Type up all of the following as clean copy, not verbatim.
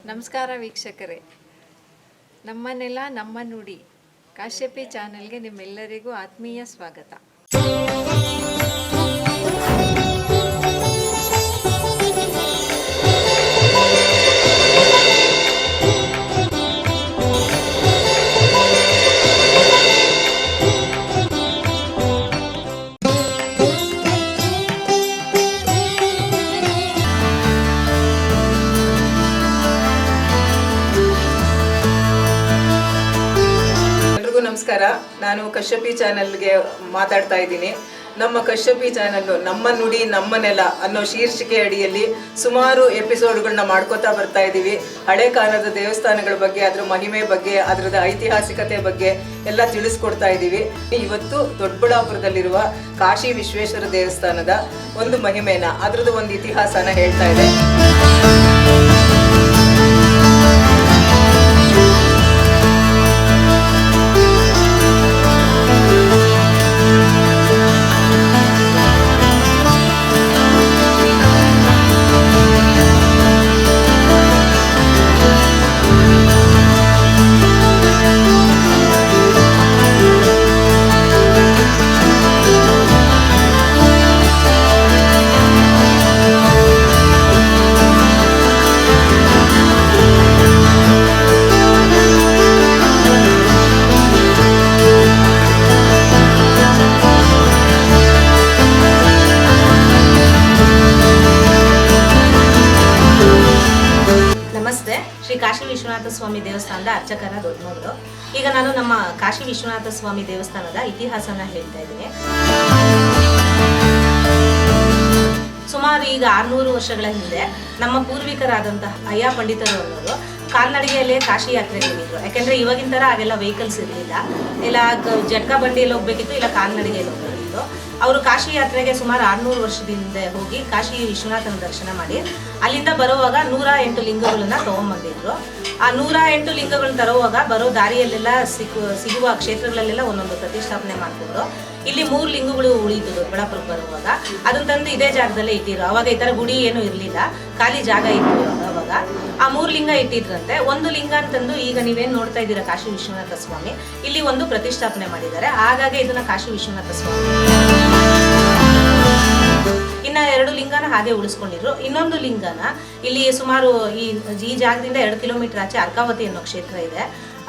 ನಮಸ್ಕಾರ ವೀಕ್ಷಕರೇ, ನಮ್ಮ ನೆಲ ನಮ್ಮ ನುಡಿ ಕಾಶ್ಯಪಿ ಚಾನೆಲ್ಗೆ ನಿಮ್ಮೆಲ್ಲರಿಗೂ ಆತ್ಮೀಯ ಸ್ವಾಗತ. ನಮಸ್ಕಾರ, ನಾನು ಕಶ್ಯಪಿ ಚಾನೆಲ್ಗೆ ಮಾತಾಡ್ತಾ ಇದ್ದೀನಿ. ನಮ್ಮ ಕಶ್ಯಪಿ ಚಾನೆಲ್ ನಮ್ಮ ನುಡಿ ನಮ್ಮ ನೆಲ ಅನ್ನೋ ಶೀರ್ಷಿಕೆ ಅಡಿಯಲ್ಲಿ ಸುಮಾರು ಎಪಿಸೋಡ್ಗಳನ್ನ ಮಾಡ್ಕೋತಾ ಬರ್ತಾ ಇದ್ದೀವಿ. ಹಳೆ ಕಾಲದ ದೇವಸ್ಥಾನಗಳ ಬಗ್ಗೆ, ಅದರ ಮಹಿಮೆ ಬಗ್ಗೆ, ಅದರದ ಐತಿಹಾಸಿಕತೆ ಬಗ್ಗೆ ಎಲ್ಲ ತಿಳಿಸ್ಕೊಡ್ತಾ ಇದ್ದೀವಿ. ಇವತ್ತು ದೊಡ್ಡಬಳ್ಳಾಪುರದಲ್ಲಿರುವ ಕಾಶಿ ವಿಶ್ವೇಶ್ವರ ದೇವಸ್ಥಾನದ ಒಂದು ಮಹಿಮೆನ, ಅದರದ್ದು ಒಂದು ಇತಿಹಾಸನ ಹೇಳ್ತಾ ಇದೆ. ಶ್ರೀ ಕಾಶಿ ವಿಶ್ವನಾಥ ಸ್ವಾಮಿ ದೇವಸ್ಥಾನದ ಅರ್ಚಕರ ದೊಡ್ಡಮಗಳು. ಈಗ ನಾನು ನಮ್ಮ ಕಾಶಿ ವಿಶ್ವನಾಥ ಸ್ವಾಮಿ ದೇವಸ್ಥಾನದ ಇತಿಹಾಸನ ಹೇಳ್ತಾ ಇದ್ದೀನಿ. ಸುಮಾರು ಈಗ 600 ವರ್ಷಗಳ ಹಿಂದೆ ನಮ್ಮ ಪೂರ್ವಿಕರಾದಂತಹ ಅಯ್ಯ ಪಂಡಿತರು ಅನ್ನೋರು ಕಾಲ್ನಡಿಗೆಯಲ್ಲೇ ಕಾಶಿ ಯಾತ್ರೆಗೆ ಹೋಗಿದ್ರು. ಯಾಕೆಂದ್ರೆ ಇವಾಗಿನ ಥರ ಆಗೆಲ್ಲ ವೆಹಿಕಲ್ಸ್ ಇರಲಿಲ್ಲ, ಇಲ್ಲ ಜಟ್ಕಾ ಬಂಡಿಯಲ್ಲಿ ಹೋಗ್ಬೇಕಿತ್ತು, ಇಲ್ಲ ಕಾಲ್ನಡಿಗೆಯಲ್ಲಿ ಹೋಗ್ಬೇಕಿತ್ತು. ಅವರು ಕಾಶಿ ಯಾತ್ರೆಗೆ ಸುಮಾರು 600 ವರ್ಷದಿಂದ ಹೋಗಿ ಕಾಶಿ ವಿಶ್ವನಾಥನ ದರ್ಶನ ಮಾಡಿ ಅಲ್ಲಿಂದ ಬರುವಾಗ 108 ಲಿಂಗಗಳನ್ನ ತಗೊಂಡ್ಬಂದಿದ್ರು. ಆ 108 ಲಿಂಗಗಳನ್ನ ತರುವಾಗ ಬರೋ ದಾರಿಯಲ್ಲೆಲ್ಲ ಸಿಗುವ ಕ್ಷೇತ್ರಗಳಲ್ಲೆಲ್ಲ ಒಂದೊಂದು ಪ್ರತಿಷ್ಠಾಪನೆ ಮಾಡಿಕೊಂಡು ಇಲ್ಲಿ 3 ಲಿಂಗಗಳು ಉಳಿದು ದೊಡ್ಡಬಳ್ಳಾಪುರಕ್ಕೆ ಬರುವಾಗ ಅದನ್ನ ತಂದು ಇದೇ ಜಾಗದಲ್ಲೇ ಇಟ್ಟಿದ್ರು. ಅವಾಗ ಈ ಥರ ಗುಡಿ ಏನೂ ಇರಲಿಲ್ಲ, ಖಾಲಿ ಜಾಗ ಇತ್ತು. ಅವಾಗ ಆ 3 ಲಿಂಗ ಇಟ್ಟಿದ್ರಂತೆ. ಒಂದು ಲಿಂಗ ಅಂತಂದು ಈಗ ನೀವೇನು ನೋಡ್ತಾ ಇದ್ದೀರಾ ಕಾಶಿ ವಿಶ್ವನಾಥ ಸ್ವಾಮಿ, ಇಲ್ಲಿ ಒಂದು ಪ್ರತಿಷ್ಠಾಪನೆ ಮಾಡಿದ್ದಾರೆ. ಹಾಗಾಗಿ ಇದನ್ನ ಕಾಶಿ ವಿಶ್ವನಾಥ ಸ್ವಾಮಿ. ಇನ್ನ 2 ಲಿಂಗನ ಹಾಗೆ ಉಳಿಸ್ಕೊಂಡಿದ್ರು. ಇನ್ನೊಂದು ಲಿಂಗನ ಇಲ್ಲಿ ಸುಮಾರು ಈ ಜಾಗದಿಂದ 2 ಕಿಲೋಮೀಟರ್ ಆಚೆ ಅರ್ಕಾವತಿ ಅನ್ನೋ ಕ್ಷೇತ್ರ ಇದೆ.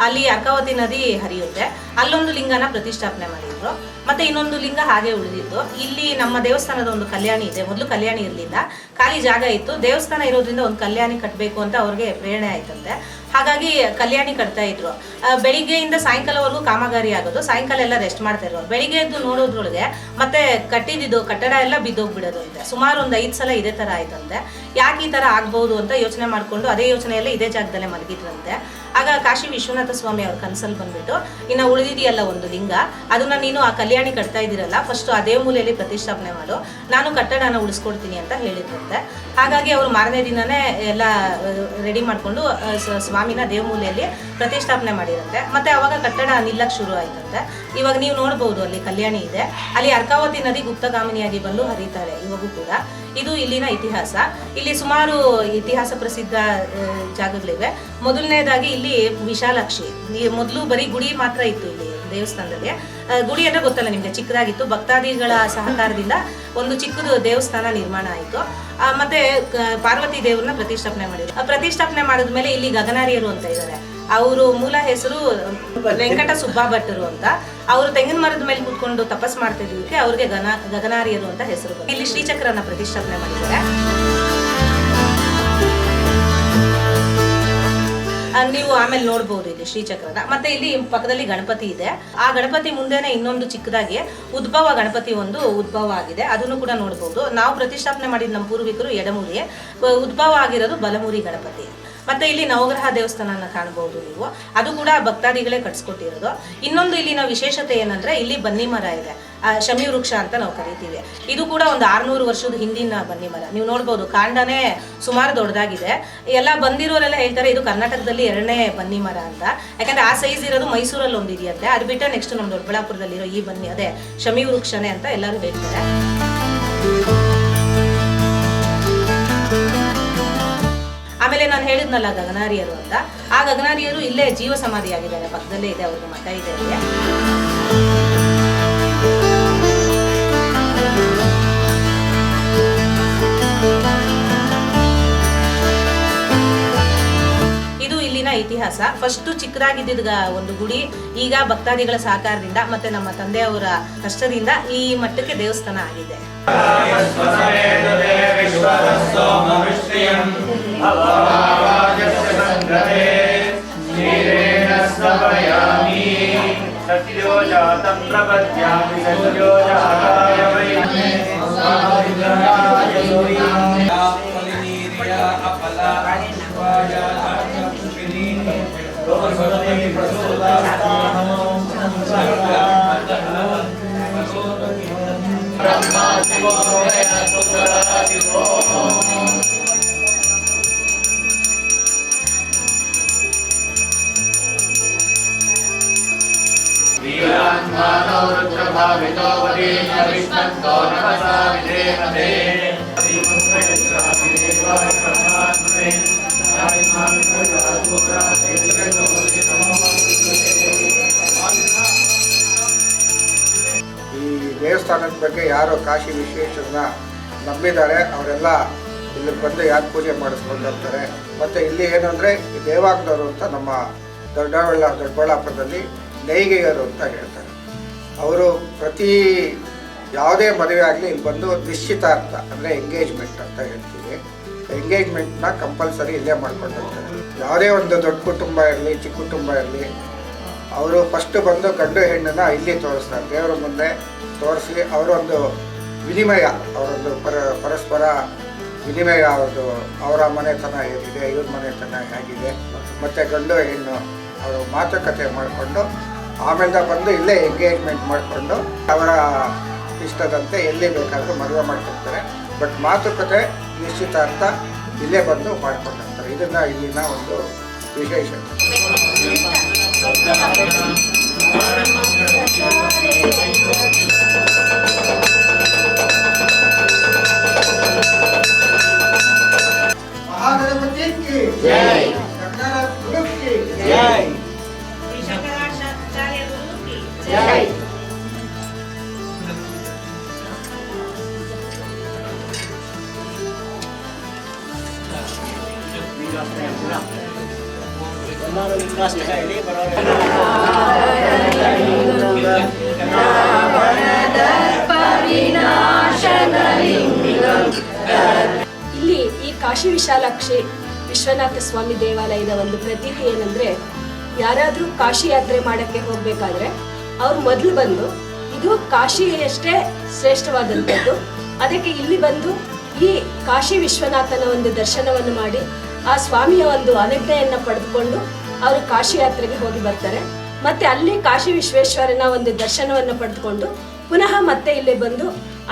ಅಲ್ಲಿ ಅರ್ಕಾವತಿ ನದಿ ಹರಿಯುತ್ತೆ. ಅಲ್ಲೊಂದು ಲಿಂಗನ ಪ್ರತಿಷ್ಠಾಪನೆ ಮಾಡಿದ್ರು. ಮತ್ತೆ ಇನ್ನೊಂದು ಲಿಂಗ ಹಾಗೆ ಉಳಿದಿತ್ತು. ಇಲ್ಲಿ ನಮ್ಮ ದೇವಸ್ಥಾನದ ಒಂದು ಕಲ್ಯಾಣಿ ಇದೆ. ಮೊದಲು ಕಲ್ಯಾಣಿ ಇರಲಿಲ್ಲ, ಖಾಲಿ ಜಾಗ ಇತ್ತು. ದೇವಸ್ಥಾನ ಇರೋದ್ರಿಂದ ಒಂದು ಕಲ್ಯಾಣಿ ಕಟ್ಟಬೇಕು ಅಂತ ಅವ್ರಿಗೆ ಪ್ರೇರಣೆ ಆಯ್ತಂತೆ. ಹಾಗಾಗಿ ಕಲ್ಯಾಣಿ ಕಟ್ತಾ ಇದ್ರು. ಬೆಳಿಗ್ಗೆಯಿಂದ ಸಾಯಂಕಾಲವರೆಗೂ ಕಾಮಗಾರಿ ಆಗೋದು, ಸಾಯಂಕಾಲ ಎಲ್ಲ ರೆಸ್ಟ್ ಮಾಡ್ತಾ ಇರೋರು. ಬೆಳಿಗ್ಗೆ ಎದ್ದು ನೋಡೋದ್ರೊಳಗೆ ಮತ್ತೆ ಕಟ್ಟಿದ್ದು ಕಟ್ಟಡ ಎಲ್ಲ ಬಿದ್ದೋಗ್ಬಿಡೋದಂತೆ. ಸುಮಾರು ಒಂದು 5 ಸಲ ಇದೇ ಥರ ಆಯ್ತಂತೆ. ಯಾಕೆ ಈ ಥರ ಆಗ್ಬೋದು ಅಂತ ಯೋಚನೆ ಮಾಡಿಕೊಂಡು ಅದೇ ಯೋಚನೆಯಲ್ಲೇ ಇದೇ ಜಾಗದಲ್ಲೇ ಮಲಗಿದ್ರಂತೆ. ಆಗ ಕಾಶಿ ವಿಶ್ವನಾಥ ಸ್ವಾಮಿ ಅವ್ರ ಕನಸಲ್ಲಿ ಬಂದ್ಬಿಟ್ಟು, ಇನ್ನು ಉಳಿದಿದೆಯಲ್ಲ ಒಂದು ಲಿಂಗ, ಅದನ್ನ ನೀನು ಆ ಕಲ್ಯಾಣಿ ಕಟ್ತಾ ಇದ್ದೀರಲ್ಲ, ಫಸ್ಟ್ ಅದೇ ಮೂಲೆಯಲ್ಲಿ ಪ್ರತಿಷ್ಠಾಪನೆ ಮಾಡು, ನಾನು ಕಟ್ಟಡನ ಉಳಿಸ್ಕೊಡ್ತೀನಿ ಅಂತ ಹೇಳಿದ್ರಂತೆ. ಹಾಗಾಗಿ ಅವರು ಮಾರನೇ ದಿನನೇ ಎಲ್ಲ ರೆಡಿ ಮಾಡಿಕೊಂಡು ಸ್ವಾಮಿನ ದೇವಮೂಲೆಯಲ್ಲಿ ಪ್ರತಿಷ್ಠಾಪನೆ ಮಾಡಿರಂತೆ. ಮತ್ತೆ ಅವಾಗ ಕಟ್ಟಡ ನಿಲ್ಲಕ್ಕೆ ಶುರು ಆಯ್ತಂತೆ. ಇವಾಗ ನೀವು ನೋಡ್ಬೋದು ಅಲ್ಲಿ ಕಲ್ಯಾಣಿ ಇದೆ. ಅಲ್ಲಿ ಅರ್ಕಾವತಿ ನದಿ ಗುಪ್ತಗಾಮಿನಿಯಾಗಿ ಬಂದು ಹರಿತಾರೆ ಇವಾಗೂ ಕೂಡ. ಇದು ಇಲ್ಲಿನ ಇತಿಹಾಸ. ಇಲ್ಲಿ ಸುಮಾರು ಇತಿಹಾಸ ಪ್ರಸಿದ್ಧ ಜಾಗಗಳಿವೆ. ಮೊದಲನೇದಾಗಿ ಇಲ್ಲಿ ವಿಶಾಲಾಕ್ಷಿ. ಮೊದಲು ಬರೀ ಗುಡಿ ಮಾತ್ರ ಇತ್ತು ಇಲ್ಲಿ ದೇವಸ್ಥಾನದಲ್ಲಿ. ಗುಡಿ ಅಂದ್ರೆ ಗೊತ್ತಲ್ಲ ನಿಮ್ಗೆ, ಚಿಕ್ಕದಾಗಿತ್ತು. ಭಕ್ತಾದಿಗಳ ಸಹಕಾರದಿಂದ ಒಂದು ಚಿಕ್ಕದು ದೇವಸ್ಥಾನ ನಿರ್ಮಾಣ ಆಯಿತು. ಮತ್ತೆ ಪಾರ್ವತಿ ದೇವ್ರನ್ನ ಪ್ರತಿಷ್ಠಾಪನೆ ಮಾಡಿದ್ರು. ಪ್ರತಿಷ್ಠಾಪನೆ ಮಾಡಿದ್ಮೇಲೆ ಇಲ್ಲಿ ಗಗನಾರಿಯರು ಅಂತ ಇದ್ದಾರೆ. ಅವರು ಮೂಲ ಹೆಸರು ವೆಂಕಟ ಸುಬ್ಬಾ ಭಟ್ಟರು ಅಂತ. ಅವರು ತೆಂಗಿನ ಮರದ ಮೇಲೆ ಕೂತ್ಕೊಂಡು ತಪಸ್ ಮಾಡ್ತಿದ್ದಕ್ಕೆ ಅವ್ರಿಗೆ ಗಗನಾರಿಯರು ಅಂತ ಹೆಸರು. ಇಲ್ಲಿ ಶ್ರೀಚಕ್ರನ ಪ್ರತಿಷ್ಠಾಪನೆ ಮಾಡಿದ್ದಾರೆ. ನೀವು ಆಮೇಲೆ ನೋಡ್ಬೋದು ಇಲ್ಲಿ ಶ್ರೀಚಕ್ರದ. ಮತ್ತೆ ಇಲ್ಲಿ ಪಕ್ಕದಲ್ಲಿ ಗಣಪತಿ ಇದೆ. ಆ ಗಣಪತಿ ಮುಂದೆನೆ ಇನ್ನೊಂದು ಚಿಕ್ಕದಾಗಿ ಉದ್ಭವ ಗಣಪತಿ ಒಂದು ಉದ್ಭವ ಆಗಿದೆ, ಅದನ್ನು ಕೂಡ ನೋಡ್ಬೋದು. ನಾವು ಪ್ರತಿಷ್ಠಾಪನೆ ಮಾಡಿದ ನಮ್ಮ ಪೂರ್ವಿಕರು ಎಡಮೂರಿ, ಉದ್ಭವ ಆಗಿರೋದು ಬಲಮೂರಿ ಗಣಪತಿ. ಮತ್ತೆ ಇಲ್ಲಿ ನವಗ್ರಹ ದೇವಸ್ಥಾನನ ಕಾಣಬಹುದು ನೀವು, ಅದು ಕೂಡ ಭಕ್ತಾದಿಗಳೇ ಕಟ್ಸ್ಕೊಟ್ಟಿರೋದು. ಇನ್ನೊಂದು ಇಲ್ಲಿನ ವಿಶೇಷತೆ ಏನಂದ್ರೆ ಇಲ್ಲಿ ಬನ್ನಿ ಮರ ಇದೆ, ಶಮಿ ವೃಕ್ಷ ಅಂತ ನಾವು ಕರಿತೀವಿ. ಇದು ಕೂಡ ಒಂದು 600 ವರ್ಷದ ಹಿಂದಿನ ಬನ್ನಿ ಮರ. ನೀವು ನೋಡ್ಬೋದು, ಕಾಂಡನೇ ಸುಮಾರು ದೊಡ್ಡದಾಗಿದೆ. ಎಲ್ಲ ಬಂದಿರೋರೆಲ್ಲ ಹೇಳ್ತಾರೆ ಇದು ಕರ್ನಾಟಕದಲ್ಲಿ 2ನೇ ಬನ್ನಿ ಮರ ಅಂತ. ಯಾಕಂದ್ರೆ ಆ ಸೈಜ್ ಇರೋದು ಮೈಸೂರಲ್ಲಿ ಒಂದು ಇದೆಯಂತೆ. ಅದು ಬಿಟ್ಟರೆ ನೆಕ್ಸ್ಟ್ ನಮ್ಮ ದೊಡ್ಡಬಳ್ಳಾಪುರದಲ್ಲಿರೋ ಈ ಬನ್ನಿ ಅದೇ ಶಮಿ ವೃಕ್ಷನೇ ಅಂತ ಎಲ್ಲರೂ ಹೇಳ್ತಾರೆ. ಆಮೇಲೆ ನಾನು ಹೇಳಿದ್ನಲ್ಲ ಗಗನಾರಿಯರು ಅಂತ, ಆ ಗಗನಾರಿಯರು ಇಲ್ಲೇ ಜೀವ ಸಮಾಧಿಯಾಗಿದ್ದಾರೆ, ಪಕ್ಕದಲ್ಲೇ ಇದೆ, ಅವ್ರಿಗೆ ಮಠ ಇದೆ ಅಲ್ಲಿ. ಇತಿಹಾಸ. ಫಸ್ಟ್ ಚಿಕ್ಕದಾಗಿದ್ದ ಒಂದು ಗುಡಿ ಈಗ ಭಕ್ತಾದಿಗಳ ಸಹಕಾರದಿಂದ ಮತ್ತೆ ನಮ್ಮ ತಂದೆಯವರ ಕಷ್ಟದಿಂದ ಈ ಮಟ್ಟಕ್ಕೆ ದೇವಸ್ಥಾನ ಆಗಿದೆ. ದೇವಸ್ಥಾನದ ಬಗ್ಗೆ ಯಾರು ಕಾಶಿ ವಿಶ್ವೇಶ್ವರನ ನಂಬಿದ್ದಾರೆ ಅವರೆಲ್ಲ ಇಲ್ಲಿ ಬಂದು ಯಾಕೆ ಪೂಜೆ ಮಾಡಿಸ್ಕೊಂಡು ಹೋಗ್ತಾರೆ. ಮತ್ತು ಇಲ್ಲಿ ಏನಂದರೆ ಈ ದೇವಾಂಗದವರು ಅಂತ ನಮ್ಮ ದೊಡ್ಡಬಳ್ಳಾಪುರದಲ್ಲಿ ನೇಯ್ಗೆಯರು ಅಂತ ಹೇಳ್ತಾರೆ. ಅವರು ಪ್ರತಿ ಯಾವುದೇ ಮದುವೆ ಆಗಲಿ ಇಲ್ಲಿ ಬಂದು ನಿಶ್ಚಿತಾರ್ಥ ಅಂದರೆ ಎಂಗೇಜ್ಮೆಂಟ್ ಅಂತ ಹೇಳ್ತೀವಿ, ಎಂಗೇಜ್ಮೆಂಟ್ನ ಕಂಪಲ್ಸರಿ ಇಲ್ಲೇ ಮಾಡ್ಕೊಂಡು ಹೋಗ್ತಾರೆ. ಯಾವುದೇ ಒಂದು ದೊಡ್ಡ ಕುಟುಂಬ ಇರಲಿ ಚಿಕ್ಕ ಕುಟುಂಬ ಇರಲಿ, ಅವರು ಫಸ್ಟ್ ಬಂದು ಗಂಡು ಹೆಣ್ಣನ್ನು ಇಲ್ಲಿ ತೋರಿಸ್ತಾರೆ, ದೇವರ ಮುಂದೆ ತೋರಿಸಿ ಅವರೊಂದು ವಿನಿಮಯ, ಅವರೊಂದು ಪರಸ್ಪರ ವಿನಿಮಯ, ಅವ್ರದ್ದು ಅವರ ಮನೆತನ ಹೇಗಿದೆ, ಇವ್ರ ಮನೆತನ ಹೇಗಿದೆ, ಮತ್ತು ಗಂಡು ಹೆಣ್ಣು ಅವರು ಮಾತುಕತೆ ಮಾಡಿಕೊಂಡು ಆಮೇಲೆ ಬಂದು ಇಲ್ಲೇ ಎಂಗೇಜ್ಮೆಂಟ್ ಮಾಡಿಕೊಂಡು ಅವರ ಇಷ್ಟದಂತೆ ಎಲ್ಲಿ ಬೇಕಾದರೂ ಮದುವೆ ಮಾಡ್ಕೊಳ್ತಾರೆ. ಬಟ್ ಮಾತುಕತೆ ನಿಶ್ಚಿತಾರ್ಥ ಇಲ್ಲೇ ಬಂದು ಮಾಡ್ಕೊಂಡಿರ್ತಾರೆ. ಇದನ್ನು ಇಲ್ಲಿನ ಒಂದು ವಿಶೇಷ. ಮಹಾಗಣಪತಿ ಕಿ ಜೈ, ಜಗನ್ನಾಥ ಗುರು ಕಿ ಜೈ, ಶಂಕರಾಚಾರ್ಯ ಗುರು ಕಿ ಜೈ. ಇಲ್ಲಿ ಈ ಕಾಶಿ ವಿಶಾಲಾಕ್ಷಿ ವಿಶ್ವನಾಥ ಸ್ವಾಮಿ ದೇವಾಲಯದ ಒಂದು ಪ್ರತೀತಿ ಏನಂದ್ರೆ, ಯಾರಾದರೂ ಕಾಶಿ ಯಾತ್ರೆ ಮಾಡಕ್ಕೆ ಹೋಗ್ಬೇಕಾದ್ರೆ ಅವ್ರು ಮೊದಲು ಬಂದು ಇದು ಕಾಶಿಯಷ್ಟೇ ಶ್ರೇಷ್ಠವಾದಂಥದ್ದು, ಅದಕ್ಕೆ ಇಲ್ಲಿ ಬಂದು ಈ ಕಾಶಿ ವಿಶ್ವನಾಥನ ಒಂದು ದರ್ಶನವನ್ನು ಮಾಡಿ ಆ ಸ್ವಾಮಿಯ ಒಂದು ಅನುಜ್ಞೆಯನ್ನು ಪಡೆದುಕೊಂಡು ಅವರು ಕಾಶಿ ಯಾತ್ರೆಗೆ ಹೋಗಿ ಬರ್ತಾರೆ. ಮತ್ತೆ ಅಲ್ಲಿ ಕಾಶಿ ವಿಶ್ವೇಶ್ವರನ ಒಂದು ದರ್ಶನವನ್ನು ಪಡೆದುಕೊಂಡು ಪುನಃ ಮತ್ತೆ ಇಲ್ಲಿ ಬಂದು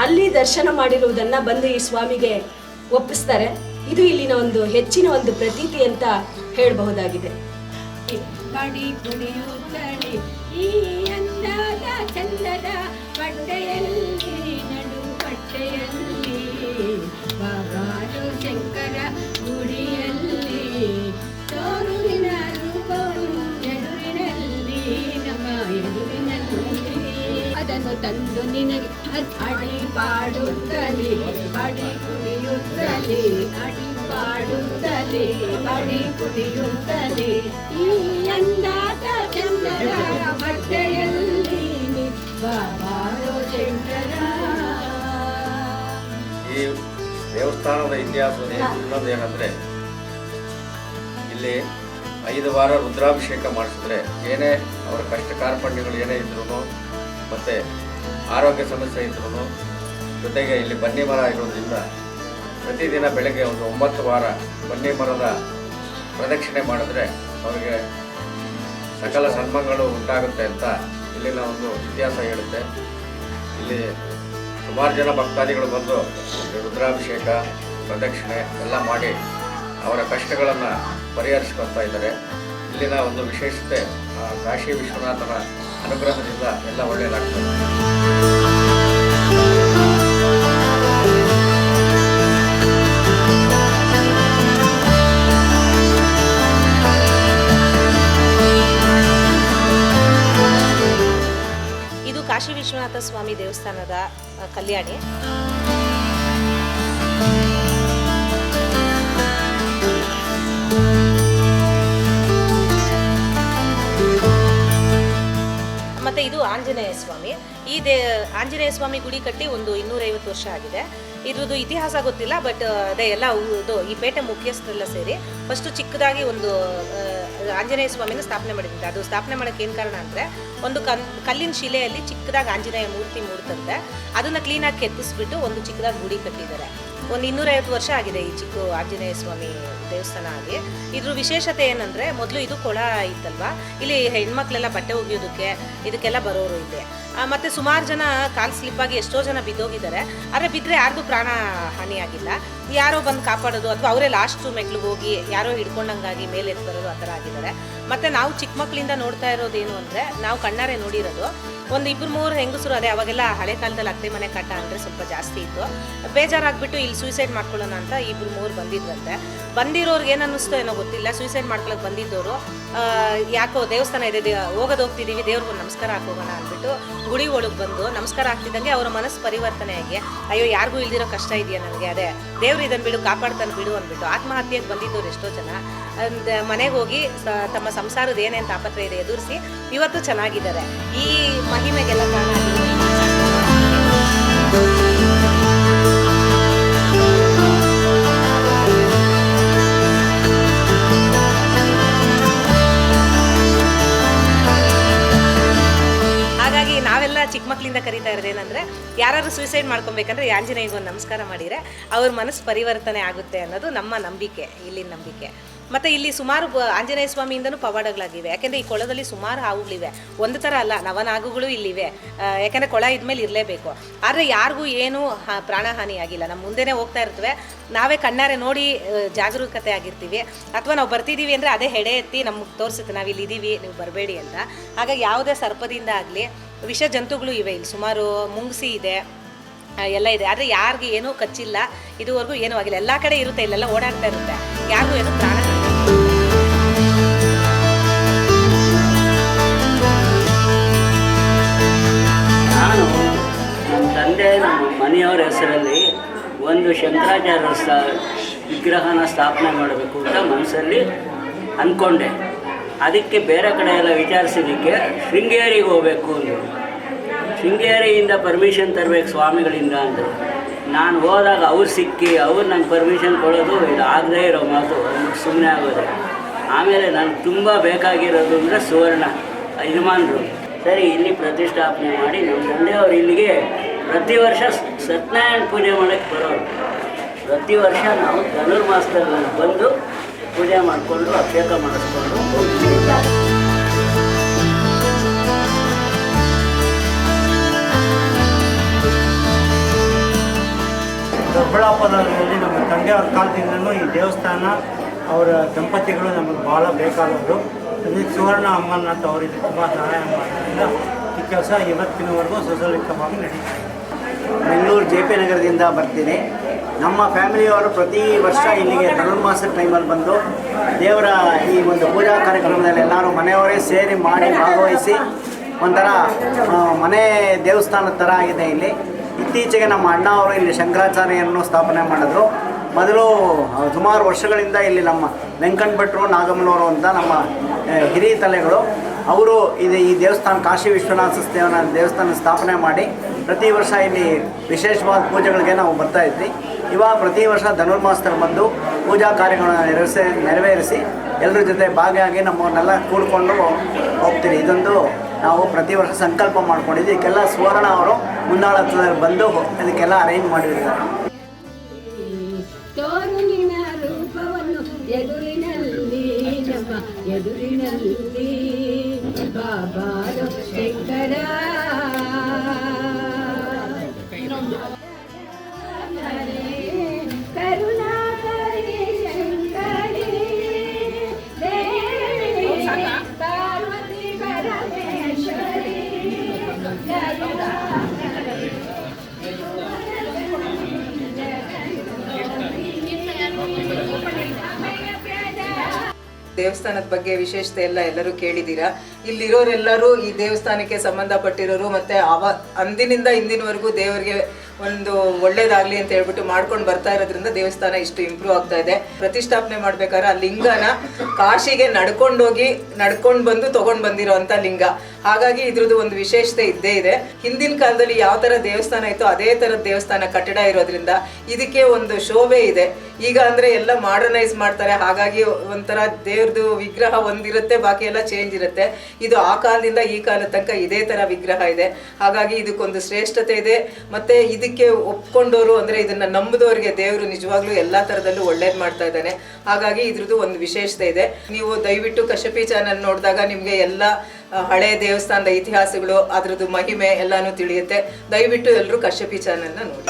ಅಲ್ಲಿ ದರ್ಶನ ಮಾಡಿರುವುದನ್ನ ಬಂದು ಈ ಸ್ವಾಮಿಗೆ ಒಪ್ಪಿಸ್ತಾರೆ. ಇದು ಇಲ್ಲಿನ ಒಂದು ಹೆಚ್ಚಿನ ಒಂದು ಪ್ರತೀತಿ ಅಂತ ಹೇಳಬಹುದಾಗಿದೆ. ಬಡಿ ಕುಡಿಯುತ್ತಡೆ ಈ ಅಂದಾದ ಚಂದದ ಬಟ್ಟೆಯಲ್ಲಿ ನಡು ಬಟ್ಟೆಯಲ್ಲಿ ಬಾಬಾರು ಶಂಕರ ಗುಡಿಯಲ್ಲಿ ತೋರುವಿನ ರೂಪವು ಎದುರಿನಲ್ಲಿ ನಮ್ಮ ಎದುರಿನಲ್ಲಿ ಅದನ್ನು ತಂದು ನಿನಗೆ ಅಡಿ ಪಾಡುತ್ತಲೇ ಬಡಿ ಕುಡಿಯುತ್ತಲೇ ಅಡಿ ಪಾಡುತ್ತಲೇ ಬಡಿ ಕುಡಿಯುತ್ತಲೇ ಈ ಅಂದಾದ ಚಂದದ ಬಟ್ಟೆಯಲ್ಲಿ ಬಾಬಾರೋ ಶಂಕರ. ಈ ದೇವಸ್ಥಾನದ ಇತಿಹಾಸದ ಇನ್ನೊಂದು ಏನಂದರೆ, ಇಲ್ಲಿ 5 ವಾರ ರುದ್ರಾಭಿಷೇಕ ಮಾಡಿಸಿದ್ರೆ ಏನೇ ಅವರ ಕಷ್ಟ ಕಾರ್ಪಣ್ಯಗಳು ಏನೇ ಇದ್ರೂ ಮತ್ತು ಆರೋಗ್ಯ ಸಮಸ್ಯೆ ಇದ್ರೂ, ಜೊತೆಗೆ ಇಲ್ಲಿ ಬನ್ನಿ ಮರ ಇರೋದ್ರಿಂದ ಪ್ರತಿದಿನ ಬೆಳಗ್ಗೆ ಒಂದು 9 ವಾರ ಬನ್ನಿ ಮರದ ಪ್ರದಕ್ಷಿಣೆ ಮಾಡಿದ್ರೆ ಅವರಿಗೆ ಸಕಲ ಸನ್ಮಾನಗಳು ಉಂಟಾಗುತ್ತೆ ಅಂತ ಇಲ್ಲಿನ ಒಂದು ಇತಿಹಾಸ ಹೇಳುತ್ತೆ. ಇಲ್ಲಿ ಸುಮಾರು ಜನ ಭಕ್ತಾದಿಗಳು ಬಂದು ರುದ್ರಾಭಿಷೇಕ ಪ್ರದಕ್ಷಿಣೆ ಎಲ್ಲ ಮಾಡಿ ಅವರ ಕಷ್ಟಗಳನ್ನು ಪರಿಹರಿಸ್ಕೊಳ್ತಾ ಇದ್ದಾರೆ. ಇಲ್ಲಿನ ಒಂದು ವಿಶೇಷತೆ ಕಾಶಿ ವಿಶ್ವನಾಥನ ಅನುಗ್ರಹದಿಂದ ಎಲ್ಲ ಒಳ್ಳೆಯದಾಗ್ತದೆ. ಸ್ವಾಮಿ ದೇವಸ್ಥಾನದ ಕಲ್ಯಾಣಿ. ಮತ್ತು ಇದು ಆಂಜನೇಯ ಸ್ವಾಮಿ. ಆಂಜನೇಯ ಸ್ವಾಮಿ ಗುಡಿ ಕಟ್ಟಿ ಒಂದು 250 ವರ್ಷ ಆಗಿದೆ. ಇದ್ರದ್ದು ಇತಿಹಾಸ ಗೊತ್ತಿಲ್ಲ, ಬಟ್ ಅದೇ ಎಲ್ಲ ಇದು ಈ ಪೇಟೆ ಮುಖ್ಯಸ್ಥರೆಲ್ಲ ಸೇರಿ ಫಸ್ಟು ಚಿಕ್ಕದಾಗಿ ಒಂದು ಆಂಜನೇಯ ಸ್ವಾಮಿನ ಸ್ಥಾಪನೆ ಮಾಡಿದ್ದೆ. ಅದು ಸ್ಥಾಪನೆ ಮಾಡೋಕ್ಕೆ ಏನು ಕಾರಣ ಅಂದರೆ, ಒಂದು ಕಲ್ಲಿನ ಶಿಲೆಯಲ್ಲಿ ಚಿಕ್ಕದಾಗಿ ಆಂಜನೇಯ ಮೂರ್ತಿ ಮೂಡ್ತಂತೆ. ಅದನ್ನು ಕ್ಲೀನಾಗಿ ಕೆತ್ತಿಸ್ಬಿಟ್ಟು ಒಂದು ಚಿಕ್ಕದಾಗಿ ಗುಡಿ ಕಟ್ಟಿದ್ದಾರೆ. ಒಂದು 250 ವರ್ಷ ಆಗಿದೆ ಈ ಚಿಕ್ಕ ಆಂಜನೇಯ ಸ್ವಾಮಿ ದೇವಸ್ಥಾನ ಆಗಿ. ಇದ್ರ ವಿಶೇಷತೆ ಏನಂದರೆ, ಮೊದಲು ಇದು ಕೊಳ ಇತ್ತಲ್ವ, ಇಲ್ಲಿ ಹೆಣ್ಮಕ್ಳೆಲ್ಲ ಬಟ್ಟೆ ಒಗೆಯೋದಕ್ಕೆ ಇದಕ್ಕೆಲ್ಲ ಬರೋರು ಇದೆ. ಮತ್ತು ಸುಮಾರು ಜನ ಕಾಲು ಸ್ಲಿಪ್ಪಾಗಿ ಎಷ್ಟೋ ಜನ ಬಿದ್ದೋಗಿದ್ದಾರೆ. ಆದರೆ ಬಿದ್ದರೆ ಯಾರಿಗೂ ಪ್ರಾಣ ಹಾನಿಯಾಗಿಲ್ಲ. ಯಾರೋ ಬಂದು ಕಾಪಾಡೋದು ಅಥವಾ ಅವರೇ ಲಾಸ್ಟು ಮೆಟ್ಲಿಗೆ ಹೋಗಿ ಯಾರೋ ಹಿಡ್ಕೊಂಡಂಗಾಗಿ ಮೇಲೆ ಎತ್ತು ಬರೋದು ಆ ಥರ ಆಗಿದ್ದಾರೆ. ಮತ್ತು ನಾವು ಚಿಕ್ಕ ಮಕ್ಕಳಿಂದ ನೋಡ್ತಾ ಇರೋದೇನು ಅಂದರೆ, ನಾವು ಕಣ್ಣಾರೆ ನೋಡಿರೋದು ಒಂದು 2-3 ಹೆಂಗಸರು, ಅದೇ ಅವಾಗೆಲ್ಲ ಹಳೆ ಕಾಲದಲ್ಲಿ ಅತ್ತೆ ಮನೆ ಕಾಟ ಅಂದರೆ ಸ್ವಲ್ಪ ಜಾಸ್ತಿ ಇತ್ತು. ಬೇಜಾರಾಗ್ಬಿಟ್ಟು ಇಲ್ಲಿ ಸೂಸೈಡ್ ಮಾಡ್ಕೊಳ್ಳೋಣ ಅಂತ 2-3 ಬಂದಿದ್ರಂತೆ. ಬಂದಿರೋರ್ಗೆ ಏನು ಅನ್ನಿಸ್ತೋ ಏನೋ ಗೊತ್ತಿಲ್ಲ, ಸೂಸೈಡ್ ಮಾಡ್ಕೊಳ್ಳೋಕೆ ಬಂದಿದ್ದವರು ಯಾಕೋ ದೇವಸ್ಥಾನ ಇದೆ, ಹೋಗ್ತಿದ್ದೀವಿ, ದೇವ್ರಿಗೂ ನಮಸ್ಕಾರ ಹಾಕೋಗೋಣ ಅಂದ್ಬಿಟ್ಟು ಗುಡಿ ಒಳಗೆ ಬಂದು ನಮಸ್ಕಾರ ಆಗ್ತಿದ್ದಂಗೆ ಅವರ ಮನಸ್ಸು ಪರಿವರ್ತನೆ ಆಗಿ, ಅಯ್ಯೋ ಯಾರಿಗೂ ಇಲ್ದಿರೋ ಕಷ್ಟ ಇದೆಯಾ ನನಗೆ, ಅದೇ ದೇವ್ರು ಇದನ್ನು ಬಿಡು, ಕಾಪಾಡ್ತಾನೆ ಬಿಡು ಅಂದ್ಬಿಟ್ಟು ಆತ್ಮಹತ್ಯೆಗೆ ಬಂದಿದ್ದವ್ರು ಎಷ್ಟೋ ಜನ ಮನೆಗೆ ಹೋಗಿ ತಮ್ಮ ಸಂಸಾರದ ಏನೇನು ತಾಪತ್ರ ಇದೆ ಎದುರಿಸಿ ಇವತ್ತು ಚೆನ್ನಾಗಿದ್ದಾರೆ. ಈ ಮಹಿಮೆಗೆಲ್ಲ ಕಾರಣ ನಾವೆಲ್ಲ ಚಿಕ್ಕ ಮಕ್ಕಳಿಂದ ಕರೀತಾ ಇರೋದೇನೆಂದರೆ, ಯಾರು ಸೂಸೈಡ್ ಮಾಡ್ಕೊಬೇಕಂದ್ರೆ ಆಂಜನೇಯಗೆ ಒಂದು ನಮಸ್ಕಾರ ಮಾಡಿದರೆ ಅವ್ರ ಮನಸ್ಸು ಪರಿವರ್ತನೆ ಆಗುತ್ತೆ ಅನ್ನೋದು ನಮ್ಮ ನಂಬಿಕೆ, ಇಲ್ಲಿನ ನಂಬಿಕೆ. ಮತ್ತು ಇಲ್ಲಿ ಸುಮಾರು ಆಂಜನೇಯ ಸ್ವಾಮಿಯಿಂದನೂ ಪವಾಡಗಳಾಗಿವೆ. ಯಾಕೆಂದರೆ ಈ ಕೊಳದಲ್ಲಿ ಸುಮಾರು ಹಾವುಗಳಿವೆ, ಒಂದು ಥರ ಅಲ್ಲ, ನವನಾಗುಗಳು ಇಲ್ಲಿವೆ. ಯಾಕೆಂದರೆ ಕೊಳ ಇದ್ಮೇಲೆ ಇರಲೇಬೇಕು. ಆದರೆ ಯಾರಿಗೂ ಏನೂ ಪ್ರಾಣಹಾನಿ ಆಗಿಲ್ಲ. ನಮ್ಮ ಮುಂದೆನೇ ಹೋಗ್ತಾ ಇರ್ತವೆ, ನಾವೇ ಕಣ್ಣಾರೆ ನೋಡಿ ಜಾಗರೂಕತೆ ಆಗಿರ್ತೀವಿ. ಅಥವಾ ನಾವು ಬರ್ತಿದ್ದೀವಿ ಅಂದರೆ ಅದೇ ಹೆಡೆ ಎತ್ತಿ ನಮಗೆ ತೋರಿಸುತ್ತೆ, ನಾವು ಇಲ್ಲಿ ಇದ್ದೀವಿ, ನೀವು ಬರಬೇಡಿ ಅಂತ. ಹಾಗಾಗಿ ಯಾವುದೇ ಸರ್ಪದಿಂದ ಆಗಲಿ, ವಿಷ ಜಂತುಗಳು ಇವೆ ಇಲ್ಲಿ, ಸುಮಾರು ಮುಂಗ್ಸಿ ಇದೆ, ಎಲ್ಲ ಇದೆ. ಆದರೆ ಯಾರಿಗೆ ಏನೂ ಕಚ್ಚಿಲ್ಲ, ಇದುವರೆಗೂ ಏನೂ ಆಗಿಲ್ಲ. ಎಲ್ಲ ಕಡೆ ಇರುತ್ತೆ, ಇಲ್ಲೆಲ್ಲ ಓಡಾಡ್ತಾ ಇರುತ್ತೆ, ಯಾರಿಗೂ ಏನೂ ಪ್ರಾಣ. ನಾನು ನಮ್ಮ ತಂದೆ, ನಮ್ಮ ಮನೆಯವರ ಹೆಸರಲ್ಲಿ ಒಂದು ಶಂಕರಾಚಾರ್ಯ ವಿಗ್ರಹನ ಸ್ಥಾಪನೆ ಮಾಡಬೇಕು ಅಂತ ಮನಸ್ಸಲ್ಲಿ ಅಂದ್ಕೊಂಡೆ. ಅದಕ್ಕೆ ಬೇರೆ ಕಡೆ ಎಲ್ಲ ವಿಚಾರಿಸಿದ್ದಕ್ಕೆ ಶೃಂಗೇರಿಗೆ ಹೋಗಬೇಕು ಅಂದರು. ಶೃಂಗೇರಿಯಿಂದ ಪರ್ಮಿಷನ್ ತರಬೇಕು ಸ್ವಾಮಿಗಳಿಂದ ಅಂದರು. ನಾನು ಹೋದಾಗ ಅವ್ರು ಸಿಕ್ಕಿ ಅವ್ರು ನಂಗೆ ಪರ್ಮಿಷನ್ ಕೊಡೋದು ಇದು ಆಗದೇ ಇರೋ ಮಾತು, ಸುಮ್ಮನೆ ಆಗೋದು. ಆಮೇಲೆ ನನಗೆ ತುಂಬ ಬೇಕಾಗಿರೋದು ಅಂದರೆ ಸುವರ್ಣ ಯಜಮಾನರು. ಸರಿ, ಇಲ್ಲಿ ಪ್ರತಿಷ್ಠಾಪನೆ ಮಾಡಿ ನಮ್ಮ ತಂದೆಯವರು ಇಲ್ಲಿಗೆ ಪ್ರತಿ ವರ್ಷ ಸತ್ಯನಾರಾಯಣ ಪೂಜೆ ಮಾಡೋಕ್ಕೆ ಬರೋರು. ಪ್ರತಿ ವರ್ಷ ನಾವು ಧನುರ್ಮಾಸದಲ್ಲಿ ಬಂದು ಪೂಜೆ ಮಾಡಿಕೊಂಡು ಅಭಿಷೇಕ ಮಾಡಿಸ್ಕೊಂಡು ಹೋಗ್ತೀವಿ. ದೊಡ್ಡಬಳ್ಳಾಪುರದಲ್ಲಿ ನಮ್ಮ ತಂದೆಯವ್ರ ಕಾಲದಿಂದಲೂ ಈ ದೇವಸ್ಥಾನ ಅವರ ದಂಪತಿಗಳು ನಮಗೆ ಭಾಳ ಬೇಕಾದವರು. ಅಲ್ಲಿ ಸುವರ್ಣ ಅಮ್ಮನ ಅಂತ ಅವರಿಗೆ ತುಂಬ ಸಹಾಯ ಮಾಡೋದ್ರಿಂದ ಈ ಕೆಲಸ ಇವತ್ತಿನವರೆಗೂ ಸುಸಲಿತವಾಗಿ ನಡೀತಾ ಇದೆ. ಬೆಂಗಳೂರು JP ನಗರದಿಂದ ಬರ್ತೀನಿ. ನಮ್ಮ ಫ್ಯಾಮಿಲಿಯವರು ಪ್ರತಿ ವರ್ಷ ಇಲ್ಲಿಗೆ ಧನುರ್ಮಾಸದ ಟೈಮಲ್ಲಿ ಬಂದು ದೇವರ ಈ ಒಂದು ಪೂಜಾ ಕಾರ್ಯಕ್ರಮದಲ್ಲಿ ಎಲ್ಲರೂ ಮನೆಯವರೇ ಸೇರಿ ಮಾಡಿ ಭಾಗವಹಿಸಿ ಒಂಥರ ಮನೆ ದೇವಸ್ಥಾನದ ಥರ ಆಗಿದೆ ಇಲ್ಲಿ. ಇತ್ತೀಚೆಗೆ ನಮ್ಮ ಅಣ್ಣ ಅವರು ಇಲ್ಲಿ ಶಂಕರಾಚಾರ್ಯವನ್ನು ಸ್ಥಾಪನೆ ಮಾಡಿದ್ರು. ಮೊದಲು ಸುಮಾರು ವರ್ಷಗಳಿಂದ ಇಲ್ಲಿ ನಮ್ಮ ವೆಂಕಟ ಭಟ್ರು, ನಾಗಮ್ಮನವರು ಅಂತ ನಮ್ಮ ಹಿರಿಯ ತಲೆಗಳು ಅವರು ಈ ದೇವಸ್ಥಾನ ಕಾಶಿ ವಿಶ್ವನಾಥ ದೇವಸ್ಥಾನ ಸ್ಥಾಪನೆ ಮಾಡಿ ಪ್ರತಿ ವರ್ಷ ಇಲ್ಲಿ ವಿಶೇಷವಾದ ಪೂಜೆಗಳಿಗೆ ನಾವು ಬರ್ತಾಯಿದ್ವಿ. ಇವಾಗ ಪ್ರತಿ ವರ್ಷ ಧನುರ್ಮಾಸದಲ್ಲಿ ಬಂದು ಪೂಜಾ ಕಾರ್ಯಗಳನ್ನು ನೆರವೇರಿಸಿ ಎಲ್ಲರ ಜೊತೆ ಭಾಗಿಯಾಗಿ ನಮ್ಮನ್ನೆಲ್ಲ ಕೂಡಿಕೊಂಡು ಹೋಗ್ತೀವಿ. ಇದೊಂದು ನಾವು ಪ್ರತಿ ವರ್ಷ ಸಂಕಲ್ಪ ಮಾಡ್ಕೊಂಡಿದ್ವಿ. ಇದಕ್ಕೆಲ್ಲ ಸುವರ್ಣ ಅವರು ಮುಂದಾಳತ್ವದಲ್ಲಿ ಬಂದು ಇದಕ್ಕೆಲ್ಲ ಅರೇಂಜ್ ಮಾಡಿದ್ದಾರೆ. ತೋರು ನಿನ್ನ ರೂಪವನ್ನು ಎದುರಿನಲ್ಲಿ, ನಮ್ಮ ಎದುರಿನಲ್ಲಿ ಬಾಬಾರು ಶಂಕರ ಕರುಣಾಕರಿ ಶಂಕರಿ ದೇವಿ ಪಾರ್ವತಿ ಪರಮೇಶ್ವರಿ ದೇವಸ್ಥಾನದ ಬಗ್ಗೆ ವಿಶೇಷತೆ ಎಲ್ಲ ಎಲ್ಲರೂ ಕೇಳಿದ್ದೀರಾ. ಇಲ್ಲಿರೋರೆಲ್ಲರೂ ಈ ದೇವಸ್ಥಾನಕ್ಕೆ ಸಂಬಂಧಪಟ್ಟಿರೋರು, ಮತ್ತು ಅಂದಿನಿಂದ ಇಂದಿನವರೆಗೂ ದೇವರಿಗೆ ಒಂದು ಒಳ್ಳೇದಾಗ್ಲಿ ಅಂತ ಹೇಳ್ಬಿಟ್ಟು ಮಾಡ್ಕೊಂಡು ಬರ್ತಾ ಇರೋದ್ರಿಂದ ದೇವಸ್ಥಾನ ಇಷ್ಟು ಇಂಪ್ರೂವ್ ಆಗ್ತಾ ಇದೆ. ಪ್ರತಿಷ್ಠಾಪನೆ ಮಾಡ್ಬೇಕಾದ್ರೆ ಆ ಲಿಂಗನ ಕಾಶಿಗೆ ನಡ್ಕೊಂಡು ಬಂದು ತಗೊಂಡು ಬಂದಿರೋ ಅಂತ ಲಿಂಗ. ಹಾಗಾಗಿ ಇದ್ರದ್ದು ಒಂದು ವಿಶೇಷತೆ ಇದ್ದೇ ಇದೆ. ಹಿಂದಿನ ಕಾಲದಲ್ಲಿ ಯಾವ ತರ ದೇವಸ್ಥಾನ ಇತ್ತು ಅದೇ ತರದ ದೇವಸ್ಥಾನ ಕಟ್ಟಡ ಇರೋದ್ರಿಂದ ಇದಕ್ಕೆ ಒಂದು ಶೋಭೆ ಇದೆ. ಈಗ ಅಂದ್ರೆ ಎಲ್ಲ ಮಾಡರ್ನೈಸ್ ಮಾಡ್ತಾರೆ, ಹಾಗಾಗಿ ಒಂಥರ ದೇವ್ರದ್ದು ವಿಗ್ರಹ ಒಂದಿರುತ್ತೆ, ಬಾಕಿ ಎಲ್ಲ ಚೇಂಜ್ ಇರುತ್ತೆ. ಇದು ಆ ಕಾಲದಿಂದ ಈ ಕಾಲದ ತನಕ ಇದೇ ತರ ವಿಗ್ರಹ ಇದೆ. ಹಾಗಾಗಿ ಇದಕ್ಕೊಂದು ಶ್ರೇಷ್ಠತೆ ಇದೆ. ಮತ್ತೆ ಇದಕ್ಕೆ ಒಪ್ಕೊಂಡವರು ಅಂದ್ರೆ ಇದನ್ನ ನಂಬಿದವರಿಗೆ ದೇವರು ನಿಜವಾಗ್ಲೂ ಎಲ್ಲಾ ತರದಲ್ಲೂ ಒಳ್ಳೇದ್ ಮಾಡ್ತಾ ಇದ್ದಾನೆ. ಹಾಗಾಗಿ ಇದ್ರದ್ದು ಒಂದು ವಿಶೇಷತೆ ಇದೆ. ನೀವು ದಯವಿಟ್ಟು ಕಶ್ಯಪಿ ಚಾನಲ್ ನೋಡಿದಾಗ ನಿಮ್ಗೆ ಎಲ್ಲ ಹಳೆ ದೇವಸ್ಥಾನದ ಇತಿಹಾಸಗಳು, ಅದ್ರದ್ದು ಮಹಿಮೆ ಎಲ್ಲಾನು ತಿಳಿಯುತ್ತೆ. ದಯವಿಟ್ಟು ಎಲ್ಲರೂ ಕಶ್ಯಪಿ ಚಾನಲ್ನ ನೋಡಿ.